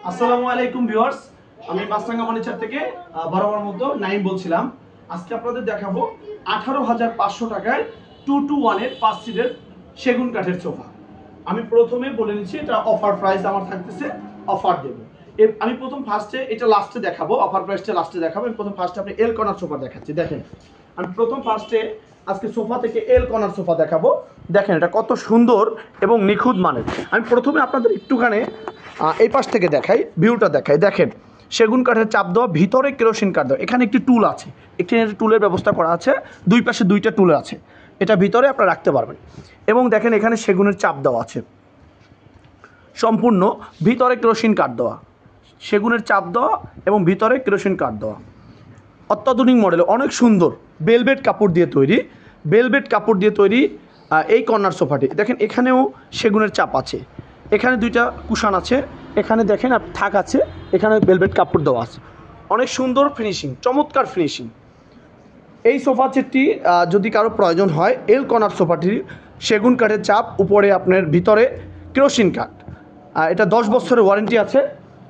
আসসালামু আলাইকুম ভিউয়ার্স, আমি মাছরাঙ্গা ফার্নিচার থেকে বরাবর মতো নাইম বলছিলাম। আজকে আপনাদের দেখাবো 18,500 টাকায় 2-to-1 এর 5 সিটের সেগুন কাঠের সোফা। আমি প্রথমে বলে নিচ্ছি এটা অফার প্রাইস আমার থাকতেছে, অফার দেব। আমি প্রথম ফার্স্টে এটা লাস্টে দেখাবো, অফার প্রাইসটা লাস্টে দেখাবো। আমি প্রথম ফার্স্টে আপনি এল কর্নার সোফা দেখাচ্ছি। দেখেন, আমি প্রথম ফার্স্টে আজকে সোফা থেকে এল কর্নার সোফা দেখাবো। দেখেন এটা কত সুন্দর এবং নিখুঁত মানের। আমি প্রথমে আপনাদের একটুখানি এই পাশ থেকে দেখাই, ভিউটা দেখাই। দেখেন সেগুন কাঠের চাপ দেওয়া, ভিতরে কেরোসিন কাঠ দেওয়া। এখানে একটি টুল আছে, একটি টুলের ব্যবস্থা করা আছে, দুই পাশে দুইটা টুল আছে, এটা ভিতরে আপনারা রাখতে পারবেন। এবং দেখেন এখানে সেগুনের চাপ দেওয়া আছে, সম্পূর্ণ ভিতরে কেরোসিন কাঠ দেওয়া, সেগুনের চাপ দেওয়া এবং ভিতরে কেরোসিন কাঠ দেওয়া। অত্যাধুনিক মডেল, অনেক সুন্দর, বেলভেট কাপড় দিয়ে তৈরি, বেলভেট কাপড় দিয়ে তৈরি এই কর্নার সোফাটি। দেখেন এখানেও সেগুনের চাপ আছে, এখানে দুইটা কুশান আছে, এখানে দেখেন থাক আছে, এখানে বেলভেট কাপড় দেওয়া আছে। অনেক সুন্দর ফিনিশিং, চমৎকার ফিনিশিং। এই সোফা সেটটি যদি কারো প্রয়োজন হয়, এল কর্নার সোফাটির সেগুন কাঠের চাপ, উপরে আপনার ভিতরে কেরোসিন কাঠ। এটা 10 বছরের ওয়ারেন্টি আছে,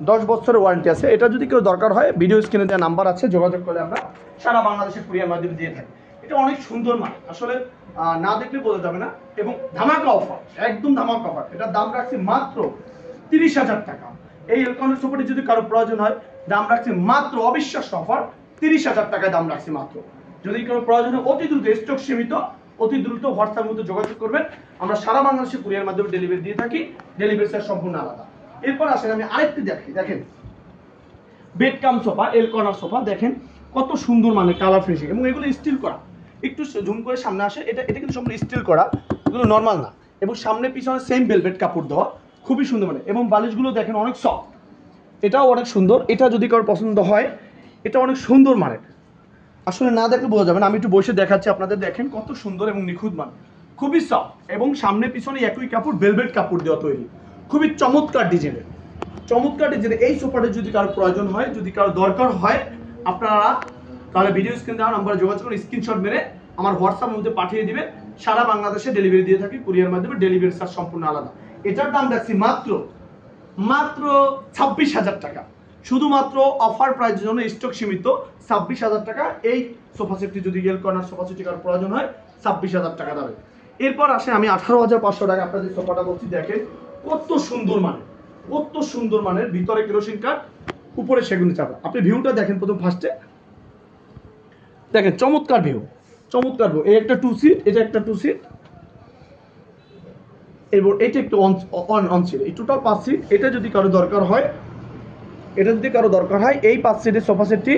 10 বছরের ওয়ারেন্টি আছে। এটা যদি কেউ দরকার হয়, ভিডিও স্ক্রিনে দেওয়া নাম্বার আছে, যোগাযোগ করলে আমরা সারা বাংলাদেশের কুরিয়ার মাধ্যমে দিয়ে থাকি। এটা অনেক সুন্দর মান, আসলে না দেখলে বোঝা যাবে না। এবং ধামাকা অফার, একদম ধামাকা অফার। এটার দাম রাখছি মাত্র 30,000 টাকা। এই এল কর্নার সোফাটি যদি কারো প্রয়োজন হয়, দাম রাখছি মাত্র, অবিশ্বাস্য অফার, 30,000 টাকায় দাম রাখছি মাত্র। যদি কারো প্রয়োজন হয়, অতি দ্রুত, স্টক সীমিত, অতি দ্রুত হোয়াটসঅ্যাপের মধ্যে যোগাযোগ করবেন। আমরা সারা বাংলাদেশে কুরিয়ার মাধ্যমে ডেলিভারি দিয়ে থাকি, ডেলিভারি চার্জ সম্পূর্ণ আলাদা। এরপর আসেন আমি আরেকটি দেখি। দেখেন বেড কাম সোফা, এল কর্নার সোফা। দেখেন কত সুন্দর মানে কালার ফিনিশিং, এবং এগুলো স্টিল করা। একটু জুম করে সামনে আসে, এটা এটা কিন্তু সম্পূর্ণ স্টিল করা, এগুলো নর্মাল না। এবং সামনে পিছনে সেম বেলভেট কাপড় দেওয়া, খুবই সুন্দর মানে। এবং বালিশগুলো দেখেন অনেক সফট, এটাও অনেক সুন্দর। এটা যদি কারোর পছন্দ হয়, এটা অনেক সুন্দর মানে, আসলে না দেখলে বোঝা যাবে না। আমি একটু বসে দেখাচ্ছি আপনাদের। দেখেন কত সুন্দর এবং নিখুঁত মান, খুবই সফট। এবং সামনে পিছনে একই কাপড়, বেলভেট কাপড় দেওয়া তৈরি, খুবই চমৎকার ডিজাইনের, চমৎকার ডিজাইনের। এই সোফাটা যদি কারো প্রয়োজন হয়, যদি কারো দরকার হয়, আপনারা তাহলে ভিডিও স্ক্রিন দেওয়া নাম্বারে যোগাযোগ করে স্ক্রিনশট মেরে আমার হোয়াটসঅ্যাপের মধ্যে পাঠিয়ে দিবেন। সারা বাংলাদেশে ডেলিভারি দিয়ে থাকি কুরিয়ার মাধ্যমে, ডেলিভারি চার্জ সম্পূর্ণ আলাদা। এটার দাম রাখছি মাত্র 26,000 টাকা। শুধুমাত্র অফার প্রাইসের জন্য, স্টক সীমিত, 26,000 টাকা। এই সোফা সেটটি যদি এল কর্নার সোফা সেটটি কারো প্রয়োজন হয়, 26,000 টাকা দামে। এরপর আসে আমি 18,500 টাকা আপনাদের সোফাটা বলছি। দেখেন কত সুন্দর মানের, কত সুন্দর মানের, ভিতরে কেরোসিন কাঠ, উপরে সেগুনের চাপ। আপনি ভিউটা দেখেন প্রথম ফার্স্টে, দেখেন চমৎকার ভিউ, চমৎকার ভিউ। এই একটা 2 সিট, এটা একটা 2 সিট, এরপর এটা একটু অন সিট, এই টোটাল 5 সিট। এটা যদি কারো দরকার হয়, এটা যদি কারো দরকার হয়, এই 5 সিটের সোফা সেটটি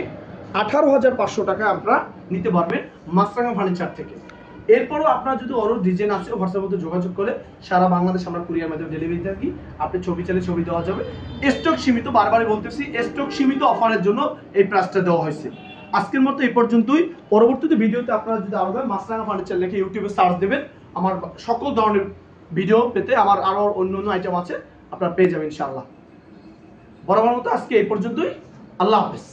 18,500 টাকা আপনারা নিতে পারবেন মাছরাঙা ফার্নিচার থেকে। এরপরও আপনার যদি আরও ডিজাইন আছে, হোয়াটসঅ্যাপের মধ্যে যোগাযোগ করে সারা বাংলাদেশ আমরা কুরিয়ার মাধ্যমে ডেলিভারি থাকি। আপনি ছবি চাইলে ছবি দেওয়া যাবে। স্টক সীমিত, বারবারই বলতেছি, স্টক সীমিত অফারের জন্য এই প্রাইসটা দেওয়া হয়েছে। আজকের মতো এই পর্যন্তই। পরবর্তীতে ভিডিওতে আপনারা যদি আরও মাছরাঙা ফার্নিচার লিখে ইউটিউবে সার্চ দেবেন, আমার সকল ধরনের ভিডিও পেতে আমার আরও অন্য অন্য আইটেম আছে, আপনারা পেয়ে যাবেন ইনশাআল্লাহ। বরাবর মতো আজকে এই পর্যন্তই। আল্লাহ হাফেজ।